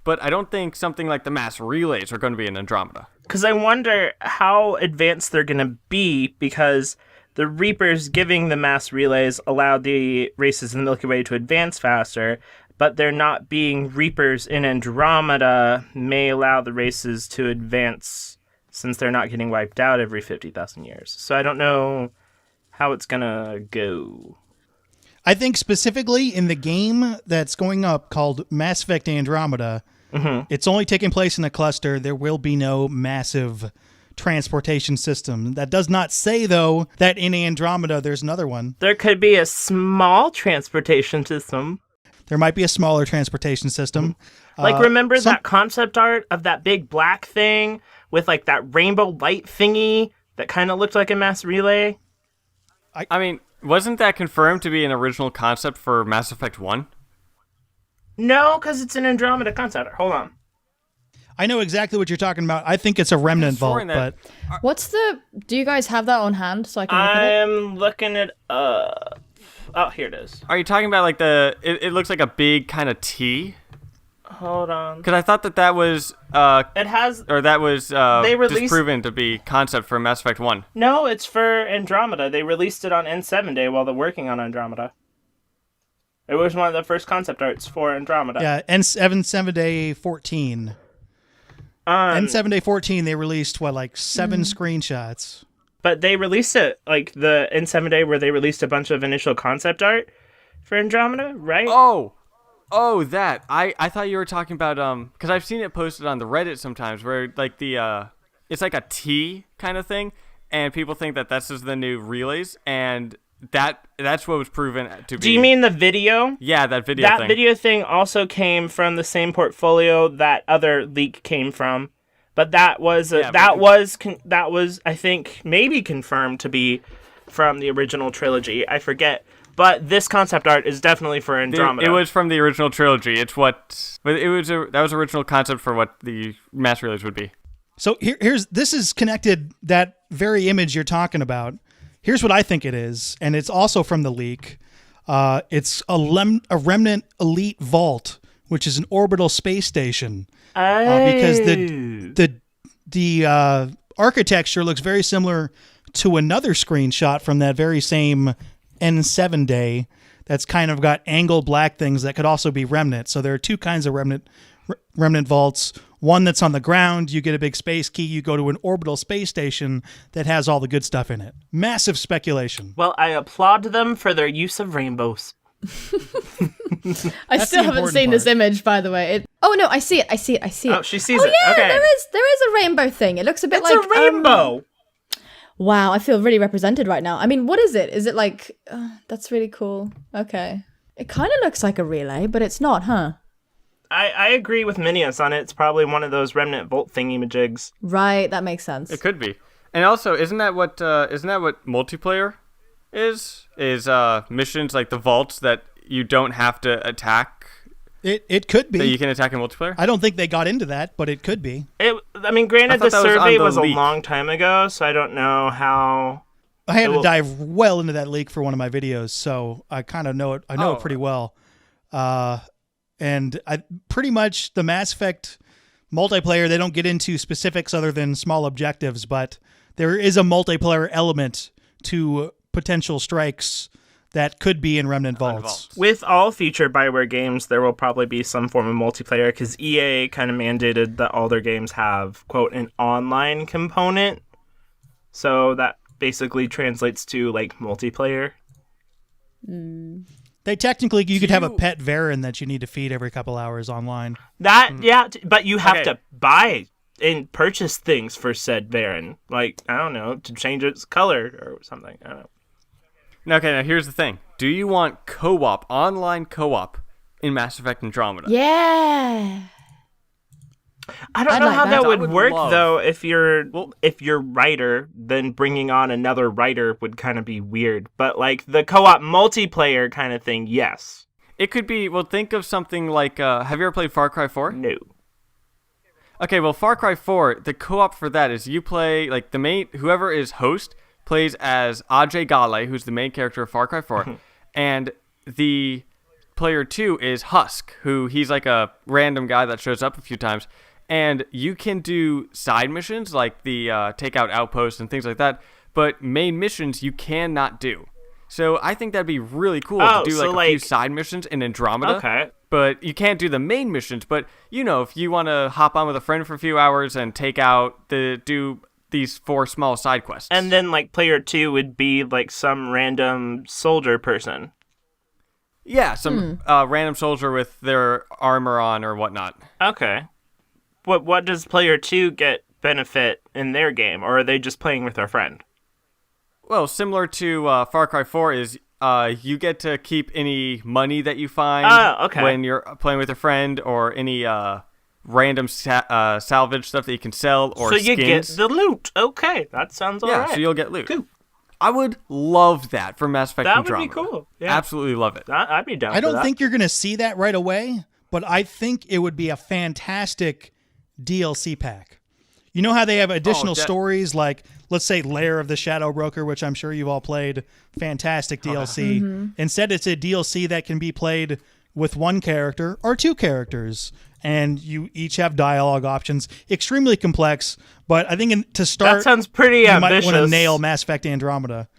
But I don't think something like the mass relays are going to be in Andromeda. Because I wonder how advanced they're going to be, because the Reapers giving the mass relays allowed the races in the Milky Way to advance faster, but they're not being Reapers in Andromeda may allow the races to advance since they're not getting wiped out every 50,000 years. So I don't know how it's going to go. I think specifically in the game that's going up called Mass Effect Andromeda, it's only taking place in a cluster. There will be no massive transportation system. That does not say, though, that in Andromeda there's another one. There could be a small transportation system. There might be a smaller transportation system. Like, remember some- that concept art of that big black thing with, like, that rainbow light thingy that kind of looked like a mass relay? I mean, wasn't that confirmed to be an original concept for Mass Effect 1? No, because it's an Andromeda concept art. Hold on. I know exactly what you're talking about. I think it's a remnant vault, sworn that- but What's the... Do you guys have that on hand so I can look at it? I'm looking it up. Oh, here it is. Are you talking about, like, it looks like a big kind of T? Hold on. Because I thought that was... It has... that was They released- disproven to be concept for Mass Effect 1. No, it's for Andromeda. They released it on N7 Day while they're working on Andromeda. It was one of the first concept arts for Andromeda. yeah, N7 Day 14. N7 Day 14, they released, 7 screenshots. But they released it, like, the N7 Day where they released a bunch of initial concept art for Andromeda, right? Oh, that. I thought you were talking about, because I've seen it posted on the Reddit sometimes where, like, it's like a T kind of thing, and people think that this is the new relays, and that's what was proven to be. Do you mean the video? Yeah, that video That thing. video thing also came from the same portfolio that other leak came from, but that was I think maybe confirmed to be from the original trilogy. I forget, but this concept art is definitely for Andromeda. It was from the original trilogy. That was original concept for what the mass relays would be. So this is connected, that very image you're talking about. Here's what I think it is, and it's also from the leak. It's a remnant elite vault, which is an orbital space station. Because the architecture looks very similar to another screenshot from that very same N7 day that's kind of got angled black things that could also be remnant. So there are two kinds of remnant vaults. One that's on the ground, you get a big space key, you go to an orbital space station that has all the good stuff in it. Massive speculation. Well, I applaud them for their use of rainbows. I still haven't seen this image, by the way. Oh no, I see it. Oh, she sees Oh it. yeah, Okay. there is a rainbow thing. It looks a bit It's like a rainbow. Wow, I feel really represented right now. I mean, what is it? Is it like... that's really cool. Okay. It kind of looks like a relay, but it's not, huh? I agree with Minius on it. It's probably one of those remnant vault thingy-majigs. Right, that makes sense. It could be. And also, isn't that what multiplayer is? Is missions like the vaults that you don't have to attack? It could be. That you can attack in multiplayer? I don't think they got into that, but it could be. Granted, the thought that was survey on the was a leak. long time ago, so I don't know how... I had to dive well into that leak for one of my videos, so I kind of know it. I know it pretty well. And I pretty much the Mass Effect multiplayer, they don't get into specifics other than small objectives, but there is a multiplayer element to potential strikes that could be in remnant vaults. With all future BioWare games, there will probably be some form of multiplayer because EA kind of mandated that all their games have, quote, an online component. So that basically translates to, like, multiplayer. They technically, you could have a pet Varen that you need to feed every couple hours online. But you have to buy and purchase things for said Varen. Like, I don't know, to change its color or something. I don't know. Okay, now here's the thing. Do you want co-op, online co-op in Mass Effect Andromeda? Yeah. I don't I'd know like how that. that I would would work love- though. If you're writer, then bringing on another writer would kind of be weird. But like the co-op multiplayer kind of thing, yes. It could be, well, think of something like, have you ever played Far Cry 4? No. Okay, well, Far Cry 4, the co-op for that is you play, like, whoever is host plays as Ajay Ghale, who's the main character of Far Cry 4, and the player 2 is Husk, he's like a random guy that shows up a few times, and you can do side missions, like the take out outposts and things like that, but main missions you cannot do. So I think that'd be really cool to do like a few side missions in Andromeda. Okay. But you can't do the main missions. But, you know, if you want to hop on with a friend for a few hours and do these 4 small side quests. And then like player 2 would be like some random soldier person. Yeah, some random soldier with their armor on or whatnot. Okay. What does player 2 get benefit in their game? Or are they just playing with their friend? Well, similar to Far Cry 4 is you get to keep any money that you find when you're playing with a friend, or any random salvage stuff that you can sell, or skins. So you get the loot. Okay, that sounds alright. Yeah, so you'll get loot. Cool. I would love that for Mass Effect Andromeda. That would be cool. Yeah. Absolutely love it. I'd be down I for that. don't think you're going to see that right away, but I think it would be a fantastic DLC pack. You know how they have additional stories like, let's say, Lair of the Shadow Broker, which I'm sure you've all played. Fantastic DLC. Instead, it's a DLC that can be played with one character or 2 characters, and you each have dialogue options. Extremely complex, but I think to start, that sounds pretty ambitious. You might want to nail Mass Effect Andromeda.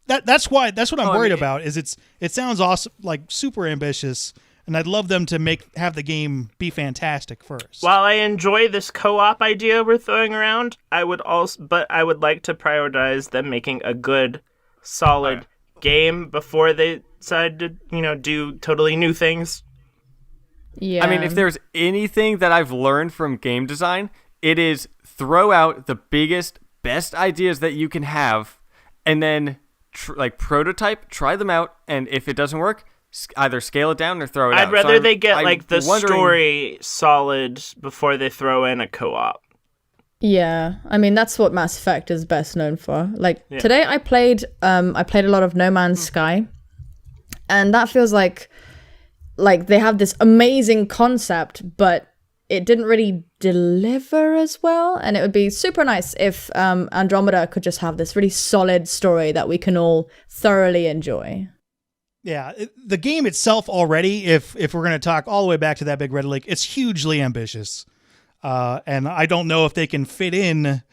That's what I'm worried about. Is it sounds awesome, like super ambitious. And I'd love them to have the game be fantastic first. While I enjoy this co-op idea we're throwing around, I would like to prioritize them making a good, solid game before they decide to, do totally new things. Yeah. I mean, if there's anything that I've learned from game design, it is throw out the biggest, best ideas that you can have, and then prototype, try them out, and if it doesn't work, either scale it down or throw it out. I'd rather they get I'm the wondering... story solid before they throw in a co-op. Yeah, I mean that's what Mass Effect is best known for. Today I played a lot of No Man's Sky, and that feels like they have this amazing concept, but it didn't really deliver as well. And it would be super nice if Andromeda could just have this really solid story that we can all thoroughly enjoy. Yeah, the game itself already, if we're going to talk all the way back to that big red lake, it's hugely ambitious. And I don't know if they can fit in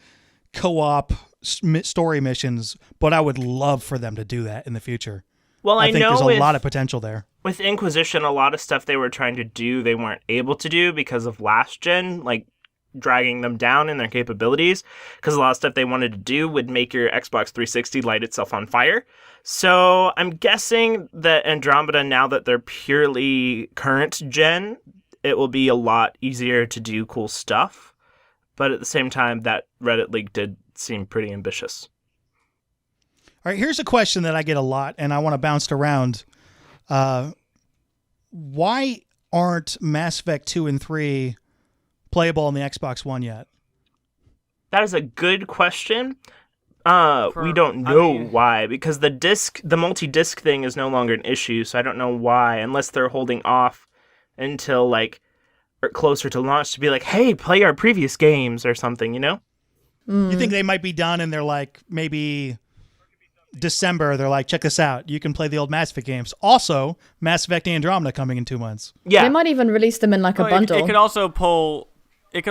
co-op story missions, but I would love for them to do that in the future. Well, I think there's a lot of potential there. With Inquisition, a lot of stuff they were trying to do, they weren't able to do because of last gen, dragging them down in their capabilities. Because a lot of stuff they wanted to do would make your Xbox 360 light itself on fire. So I'm guessing that Andromeda, now that they're purely current gen, it will be a lot easier to do cool stuff. But at the same time, that Reddit leak did seem pretty ambitious. All right, here's a question that I get a lot, and I want to bounce around. Why aren't Mass Effect 2 and 3 playable on the Xbox One yet? That is a good question. We don't know why, because the multi-disc thing is no longer an issue, so I don't know why, unless they're holding off until or closer to launch to be like, hey, play our previous games or something, you know? You think they might be done and they're maybe December, they're like, check this out, you can play the old Mass Effect games. Also, Mass Effect Andromeda coming in 2 months. Yeah. They might even release them in a bundle. It could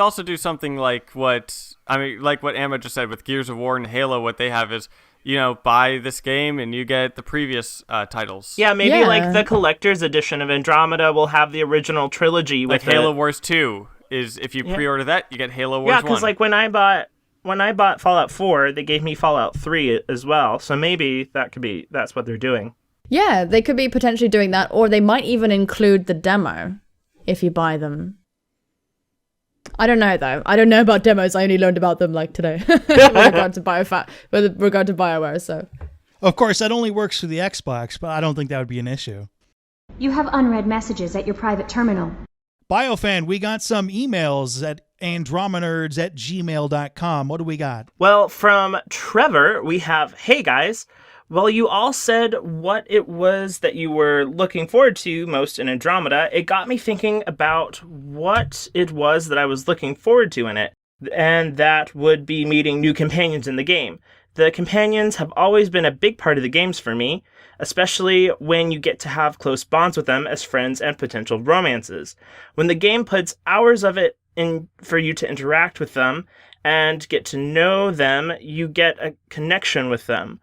also do something like what Emma just said with Gears of War and Halo. What they have is, buy this game and you get the previous titles. Yeah, maybe the collector's edition of Andromeda will have the original trilogy with Halo Wars 2 is, if you pre-order that, you get Halo Wars 1. Yeah, because when I bought Fallout 4, they gave me Fallout 3 as well. So maybe that's what they're doing. Yeah, they could be potentially doing that, or they might even include the demo if you buy them. I don't know, though. I don't know about demos. I only learned about them today with regard to BioWare. So, of course, that only works for the Xbox, but I don't think that would be an issue. You have unread messages at your private terminal. BioFan, we got some emails at andromenerds@gmail.com. What do we got? Well, from Trevor, we have, hey guys, well, you all said what it was that you were looking forward to most in Andromeda. It got me thinking about what it was that I was looking forward to in it. And that would be meeting new companions in the game. The companions have always been a big part of the games for me, especially when you get to have close bonds with them as friends and potential romances. When the game puts hours of it in for you to interact with them and get to know them, you get a connection with them.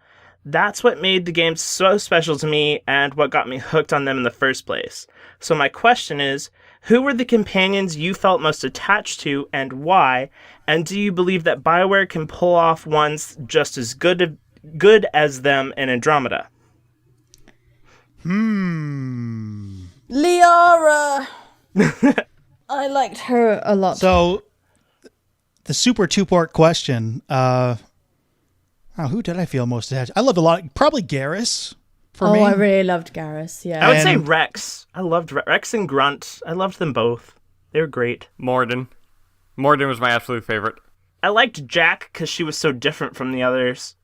That's what made the game so special to me and what got me hooked on them in the first place. So my question is, who were the companions you felt most attached to and why? And do you believe that BioWare can pull off ones just as good as them in Andromeda? Liara! I liked her a lot. So, the super two-part question, who did I feel most attached? I loved a lot. Probably Garrus for me. Oh, I really loved Garrus, yeah. I would say Rex. I loved Rex and Grunt. I loved them both. They were great. Morden was my absolute favorite. I liked Jack because she was so different from the others.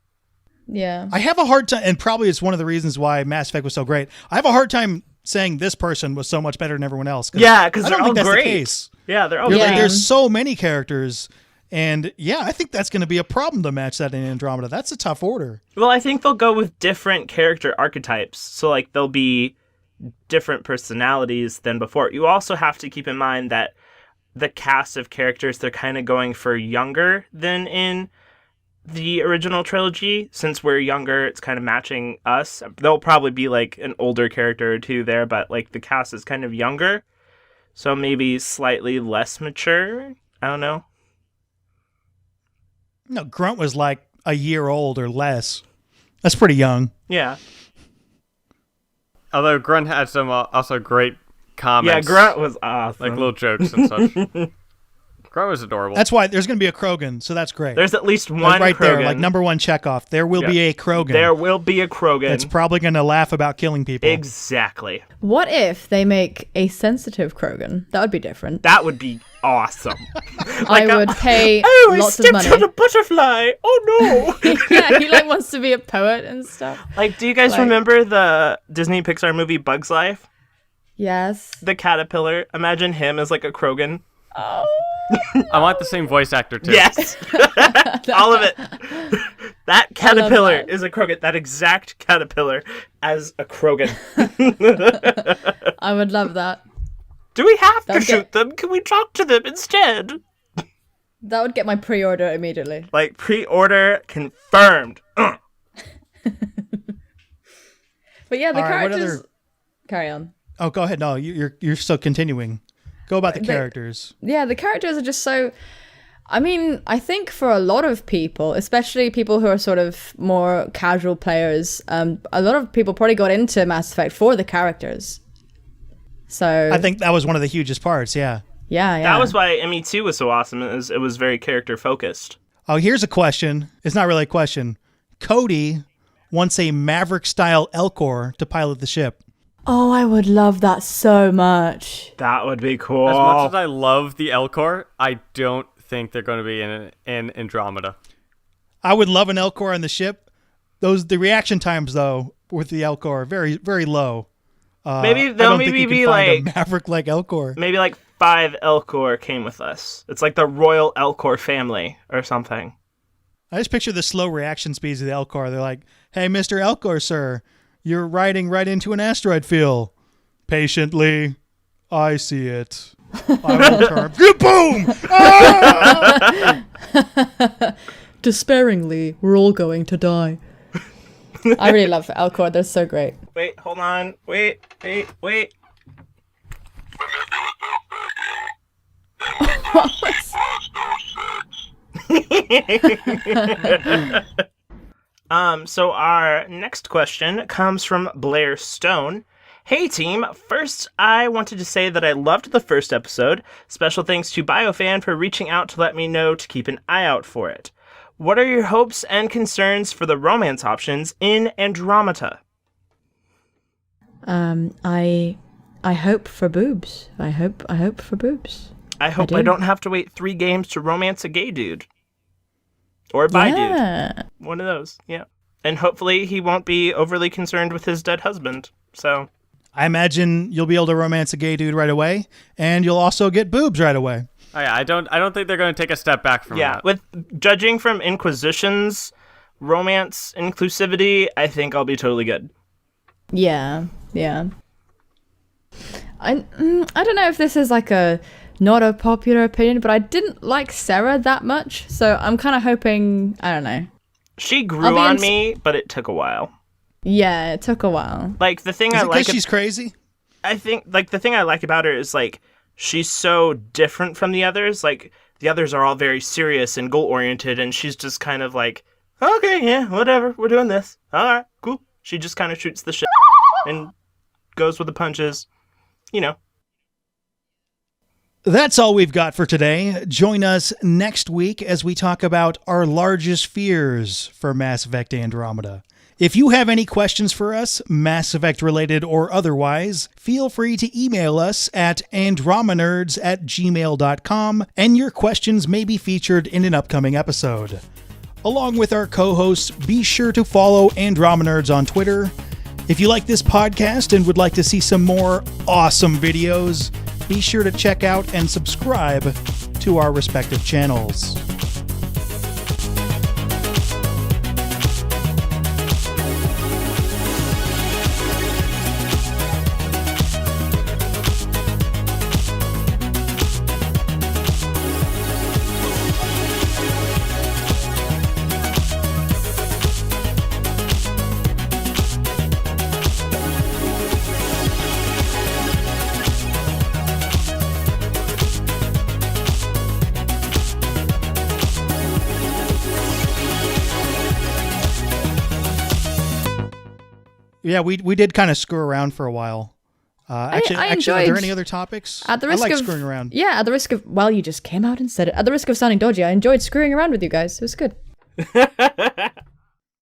Yeah. I have a hard time, and probably it's one of the reasons why Mass Effect was so great. I have a hard time saying this person was so much better than everyone else. Yeah, because they're all that's great. The case. Yeah, they're all You're great. like, there's so many characters. And yeah, I think that's going to be a problem to match that in Andromeda. That's a tough order. Well, I think they'll go with different character archetypes. So, there'll be different personalities than before. You also have to keep in mind that the cast of characters, they're kind of going for younger than in the original trilogy. Since we're younger, it's kind of matching us. There'll probably be, an older character or two there, but, the cast is kind of younger. So maybe slightly less mature. I don't know. No, Grunt was a year old or less. That's pretty young. Yeah. Although Grunt had some also great comments. Yeah, Grunt was awesome. Little jokes and such. Crow is adorable. That's why there's going to be a Krogan, so that's great. There's at least one right Krogan. there, like number one checkoff. There will be a Krogan. There will be a Krogan. That's probably going to laugh about killing people. Exactly. What if they make a sensitive Krogan? That would be different. That would be awesome. I would pay lots of money. On a butterfly. Oh no. Yeah, he like wants to be a poet and stuff. Like, do you guys remember the Disney Pixar movie Bug's Life? Yes. The caterpillar. Imagine him as like a Krogan. Oh. I want the same voice actor too. Yes. All of it. That caterpillar that. is a Krogan. That exact caterpillar as a Krogan. I would love that. Do we have to shoot them? Can we talk to them instead? That would get my pre-order immediately. Like, pre-order confirmed. But yeah, the All right, what characters... other- Carry on. Oh, go ahead. No, you're still continuing. Go about the characters. Yeah, the characters are just so... I mean, I think for a lot of people, especially people who are sort of more casual players, a lot of people probably got into Mass Effect for the characters. So... I think that was one of the hugest parts, yeah. Yeah. That was why ME2 was so awesome. It was very character-focused. Oh, here's a question. It's not really a question. Cody wants a Maverick-style Elcor to pilot the ship. Oh, I would love that so much. That would be cool. As much as I love the Elcor, I don't think they're going to be in Andromeda. I would love an Elcor on the ship. The reaction times, though, with the Elcor are very, very low. Maybe they'll maybe be like a Maverick-like Elcor. Maybe like 5 Elcor came with us. It's like the Royal Elcor family or something. I just picture the slow reaction speeds of the Elcor. They're like, "Hey, Mr. Elcor, sir, you're riding right into an asteroid field. Patiently, I see it. I will turn. Boom! Ah! Despairingly, we're all going to die. I really love Elcor. They're so great. Wait, hold on. Wait. So our next question comes from Blair Stone. Hey team, first I wanted to say that I loved the first episode. Special thanks to BioFan for reaching out to let me know to keep an eye out for it. What are your hopes and concerns for the romance options in Andromeda? I hope for boobs. I hope for boobs. I hope I don't have to wait 3 games to romance a gay dude. Or a bi dude. One of those, yeah. And hopefully he won't be overly concerned with his dead husband. So I imagine you'll be able to romance a gay dude right away, and you'll also get boobs right away. Oh, yeah, I don't think they're going to take a step back from that. With judging from Inquisition's romance inclusivity, I think I'll be totally good. Yeah. I don't know if this is like not a popular opinion, but I didn't like Sarah that much, so I'm kind of hoping, I don't know. She grew on me, but it took a while. Yeah, it took a while. Like the thing Is I it like, she's crazy. I think like the thing I like about her is like she's so different from the others. Like the others are all very serious and goal oriented, and she's just kind of like, okay, yeah, whatever, we're doing this. All right, cool. She just kind of shoots the shit and goes with the punches, you know. That's all we've got for today. Join us next week as we talk about our largest fears for Mass Effect Andromeda. If you have any questions for us, Mass Effect related or otherwise, feel free to email us at andromenerds@gmail.com, and your questions may be featured in an upcoming episode. Along with our co-hosts, be sure to follow Andromenerds on Twitter. If you like this podcast and would like to see some more awesome videos, be sure to check out and subscribe to our respective channels. Yeah, we did kind of screw around for a while. Actually, are there enjoyed- any other topics? At the I risk like of screwing around. Yeah, at the risk of you just came out and said it. At the risk of sounding dodgy, I enjoyed screwing around with you guys. It was good.